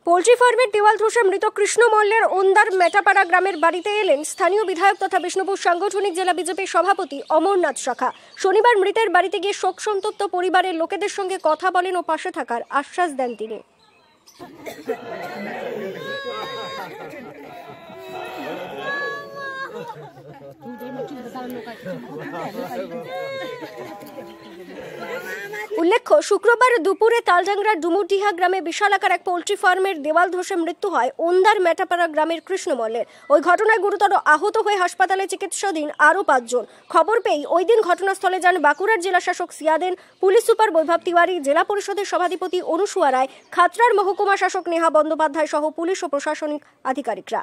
Poultry ফার্মের দেওয়াল ধসে মৃত কৃষ্ণ মল্লের ওন্দার মেটাপাড়া গ্রামের বাড়িতে এলেন স্থানীয় বিধায়ক তথা বিষ্ণুপুর সাংগঠনিক জেলা বিজেপির সভাপতি অমরনাথ শাখা। শনিবার মৃতের বাড়িতে গিয়ে শোক সন্তপ্ত পরিবারের লোকেদের সঙ্গে কথা বলেন ও পাশে থাকার আশ্বাস দেন তিনি। উল্লেখ্য, শুক্রবার দুপুরে তালডাংরার ডুমুরডিহা গ্রামে বিশালাকার এক পোল্ট্রি ফার্মের দেওয়াল ধসে মৃত্যু হয় ওন্দার মেটাপাড়া গ্রামের কৃষ্ণ মল্লের। ওই ঘটনায় গুরুতর আহত হয়ে হাসপাতালে চিকিৎসাধীন আরও 5 জন। খবর পেয়ে ওই দিন ঘটনাস্থলে যান বাঁকুড়ার জেলা শাসক সিয়াদেন, পুলিশ সুপার বৈভব তিওয়ারি, জেলা পরিষদের সভাধিপতি অনুসুয়া রায়, খাতড়ার মহকুমা শাসক নেহা বন্দ্যোপাধ্যায় সহ পুলিশ ও প্রশাসনিক আধিকারিকরা।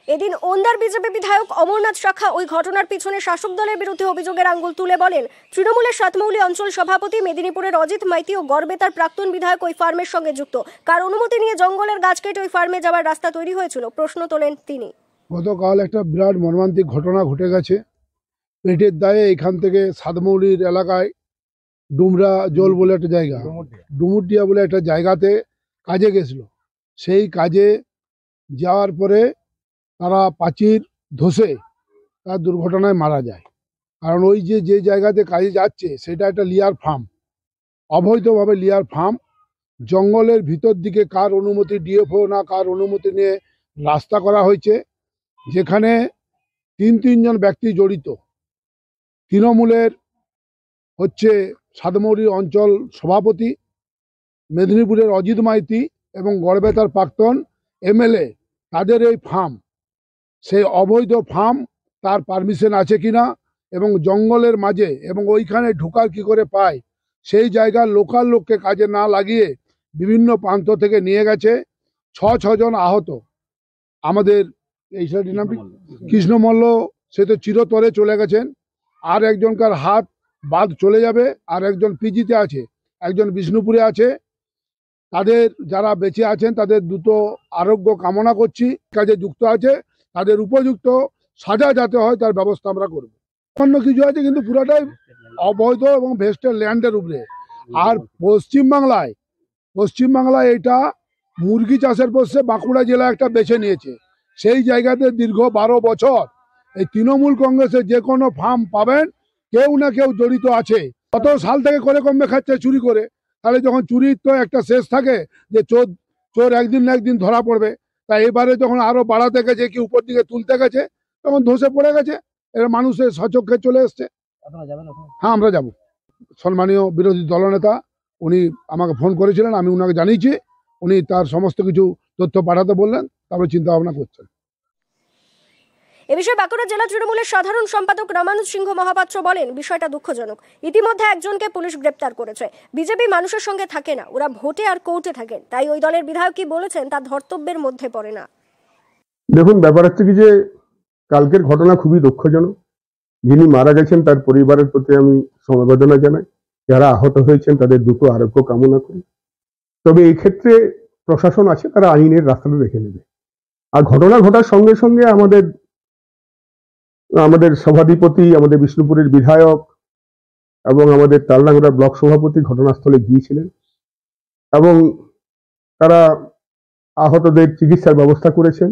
এদিন ওন্দার বিজেপি বিধায়ক অমরনাথ শাখা ওই ঘটনার পিছনে শাসক দলের বিরুদ্ধে অভিযোগের আঙ্গুল তুলে বলেন, তৃণমূলের সাতমৌলি অঞ্চল সভাপতি মেদিনীপুরের অজিত মাইতি ও গড়বেতার প্রাক্তন বিধায়ক ওই ফার্মের সঙ্গে যুক্ত। কার অনুমতি নিয়ে জঙ্গলের গাছ কেটে ওই ফার্মে যাওয়ার রাস্তা তৈরি হয়েছিল, প্রশ্ন তোলেন তিনি। গতকাল একটা বিরাট মর্মান্তিক ঘটনা ঘটে গেছে। পেটের দায়ে এখান থেকে সাতমৌলির এলাকায় ডুমরা জল বলে একটা জায়গা, ডুমুরডিয়া বলে একটা জায়গাতে কাজে গেছিল। সেই কাজে যাওয়ার পরে তারা প্রাচীর ধসে তার দুর্ঘটনায় মারা যায়। কারণ ওই যে জায়গাতে কাজে যাচ্ছে সেটা একটা লিয়ার ফার্ম, অবৈধভাবে লিয়ার ফার্ম। জঙ্গলের ভিতর দিকে কার অনুমতি, ডিএফও না কার অনুমতি নিয়ে রাস্তা করা হয়েছে, যেখানে 3 জন ব্যক্তি জড়িত। তৃণমূলের হচ্ছে সাতমৌলি অঞ্চল সভাপতি, মেদিনীপুরের অজিত মাইতি এবং গড়বেতার প্রাক্তন এমএলএ, তাদের এই ফার্ম, সেই অবৈধ ফার্ম তার পারমিশন আছে কিনা এবং জঙ্গলের মাঝে এবং ওইখানে ঢোকার কি করে পায়, সেই জায়গার লোকাল লোককে কাজে না লাগিয়ে বিভিন্ন প্রান্ত থেকে নিয়ে গেছে। 6 জন আহত। আমাদের এই সাইডের নাম কৃষ্ণ মল্ল, সে তো চিরতরে চলে গেছেন। আর একজনকার হাত বাদ চলে যাবে, আর একজন পিজিতে আছে, একজন বিষ্ণুপুরে আছে। তাদের যারা বেঁচে আছেন তাদের দ্রুত আরোগ্য কামনা করছি। কাজে যুক্ত আছে তাদের উপযুক্ত সাজা যাতে হয় তার ব্যবস্থা আমরা করব। অন্য কিছু আছে কিন্তু পুরাটাই অবৈধ এবং ভেস্টেড ল্যান্ডের উপরে। আর পশ্চিমবাংলায় এটা মুরগি চাষের পক্ষে বাঁকুড়া জেলা একটা বেছে নিয়েছে। সেই জায়গাতে দীর্ঘ 12 বছর এই তৃণমূল কংগ্রেসের যে কোনো ফার্ম পাবেন, কেউ না কেউ জড়িত আছে। কত সাল থেকে করে কমবে খাচ্ছে চুরি করে। তাহলে যখন চুরির তো একটা শেষ থাকে যে চোর একদিন না একদিন ধরা পড়বে। তাই এবারে যখন আরো বাড়াতে গেছে, কি উপর দিকে তুলতে গেছে, তখন ধসে পড়ে গেছে। এরা মানুষের সচক্ষে চলে এসছে। হ্যাঁ, আমরা যাব। সম্মানীয় বিরোধী দলনেতা উনি আমাকে ফোন করেছিলেন, আমি উনাকে জানিয়েছি। উনি তার সমস্ত কিছু তথ্য পাঠাতে বললেন, তারপরে চিন্তা ভাবনা করছেন। এ বিষয়ে বাঁকুড়া জেলা তৃণমূলের সাধারণ সম্পাদক রামানুজ সিংহ মহাপাত্র বলেন, বিষয়টা দুঃখজনক। ইতিমধ্যে একজনকে পুলিশ গ্রেপ্তার করেছে। বিজেপি মানুষের সঙ্গে থাকে না, ওরা ভোটে আর কোর্টে থাকেন। তাই ওই দলের বিধায়ক কি বলেছেন তা ধর্তব্যের মধ্যে পড়ে না। দেখুন, ব্যাপার হচ্ছে কি যে কালকের ঘটনা খুবই দুঃখজনক। যিনি মারা গেছেন তার পরিবারের প্রতি আমি সমবেদনা জানাই। যারা আহত হয়েছেন তাদের দ্রুত আরোগ্য কামনা করি। তবে এই ক্ষেত্রে প্রশাসন আছে, তারা আইনের রাস্তাটা দেখে নেবে। আর ঘটনা ঘটার সঙ্গে সঙ্গে আমাদের সভাধিপতি, আমাদের বিষ্ণুপুরের বিধায়ক এবং আমাদের তালডাংরা ব্লক সভাপতি ঘটনাস্থলে গিয়েছিলেন এবং তারা আহতদের চিকিৎসার ব্যবস্থা করেছেন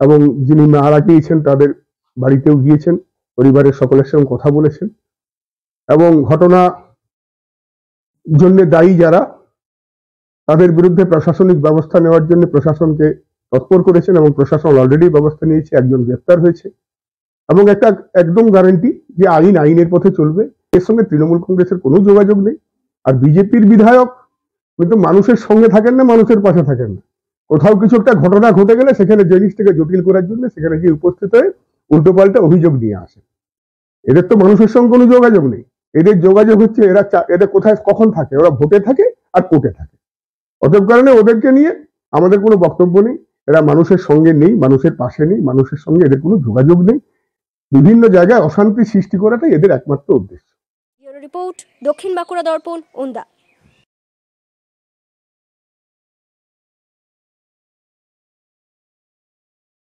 এবং যিনি মারা গিয়েছেন তাদের বাড়িতেও গিয়েছেন, পরিবারের সকলের সঙ্গে কথা বলেছেন এবং ঘটনা জন্য দায়ী যারা, তাদের বিরুদ্ধে প্রশাসনিক ব্যবস্থা নেওয়ার জন্য প্রশাসনকে তৎপর করেছেন এবং প্রশাসন অলরেডি ব্যবস্থা নিয়েছে। একজন গ্রেপ্তার হয়েছে এবং একটা একদম গ্যারান্টি যে আইনের পথে চলবে। এর সঙ্গে তৃণমূল কংগ্রেসের কোনো যোগাযোগ নেই। আর বিজেপির বিধায়ক কিন্তু মানুষের সঙ্গে থাকেন না, মানুষের পাশে থাকেন না। কোথাও কিছু একটা ঘটনা ঘটে গেলে সেখানে জিনিসটাকে জটিল করার জন্য সেখানে গিয়ে উপস্থিত হয়ে উল্টোপাল্টা অভিযোগ নিয়ে আসে। এদের তো মানুষের সঙ্গে কোনো যোগাযোগ নেই। এদের যোগাযোগ হচ্ছে এদের কোথায় কখন থাকে, ওরা ভোটে থাকে আর কোর্টে থাকে। অতএব কারণে ওদেরকে নিয়ে আমাদের কোনো বক্তব্য নেই। এরা মানুষের সঙ্গে নেই, মানুষের পাশে নেই, মানুষের সঙ্গে এদের কোনো যোগাযোগ নেই। বিভিন্ন জায়গায় অশান্তি সৃষ্টি করাটাই এদের একমাত্র উদ্দেশ্য। রিপোর্ট, দক্ষিণ বাঁকুড়া দর্পণ, ওন্দা।